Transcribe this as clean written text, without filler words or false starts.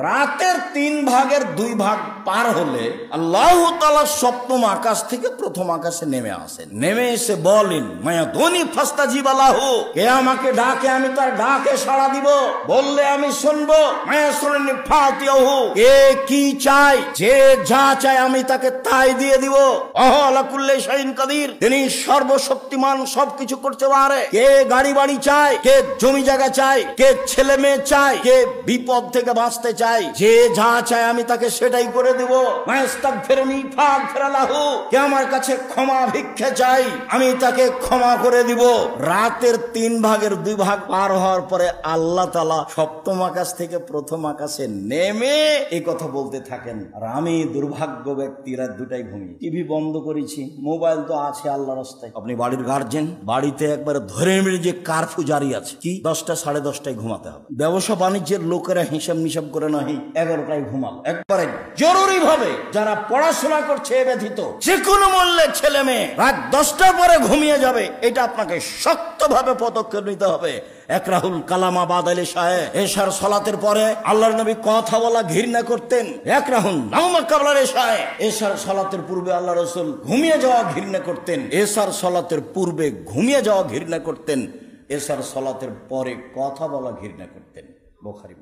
রাতের 3 ভাগের 2 ভাগ পার হলে আল্লাহ তাআলা সপ্তম আকাশ থেকে প্রথম আকাশে নেমে আসেন। নেমে এসে বলেন, মায়া ধনী ফাস্তাজিব লাহু, কে আমাকে ডাকে আমি তার ডাকে সাড়া দিব, বললে আমি শুনবো। মায়া শুননি ফাতিয়াহু, কে কি চাই, যে যা চায় আমি তাকে তাই দিয়ে দিব। আলা কুল্লি শাইইন কাদির, তিনি সর্বশক্তিমান, সবকিছু করতে পারে। কে গাড়ি বাড়ি চায়, কে জমি জায়গা চায়, কে ছেলে মেয়ে চায়, কে বিপদ থেকে বাঁচতে চাই, যে যা চায় আমি তাকে সেটাই করে দেব। মায়াস্তাগফিরনি ফাগফিরলাহু, কে আমার কাছে ক্ষমা ভিক্ষা চাই আমি তাকে ক্ষমা করে দিব। রাতের 3 ভাগের 2 ভাগ পার হওয়ার পরে আল্লাহ তাআলা সপ্তম আকাশ থেকে প্রথম আকাশে নেমে এই কথা বলতে থাকেন। আর আমি দুর্ভাগ্য ব্যক্তি, রাত 2টায় ঘুমিয়ে টিভি বন্ধ করেছি, মোবাইল তো আছে আল্লাহর রাস্তায়। আপনি বাড়ির গার্জেন, বাড়িতে একবারে ধরে মেরে যে কারফিউ জারি আছে, কি 10টা 10:30টায় ঘুমাতে হবে। ব্যবসা বাণিজ্যের লোকেরা হিসাব নিসাব করে না 11টায় ঘুমালো। একবারে জরুরি ভাবে যারা পড়াশোনা করছে এ ব্যতীত যে কোনো মূল্যে ছেলে মেয়ে রাত 10টার পরে ঘুমিয়ে যাবে, এটা আপনাকে শক্তভাবে পদক্ষেপ নিতে হবে। একরাহুল কালামা বাদালে শাহে, এশার সালাতের পরে আল্লাহর নবী কথা বলা ঘৃণা করতেন। একরাহুল নাওমা কাবলার এশায়ে, এশার সালাতের পূর্বে আল্লাহ রাসূল ঘুমিয়ে যাওয়া ঘৃণা করতেন। এশার সালাতের পূর্বে ঘুমিয়ে যাওয়া ঘৃণা করতেন, এশার সালাতের পরে কথা বলা ঘৃণা করতেন। বুখারী।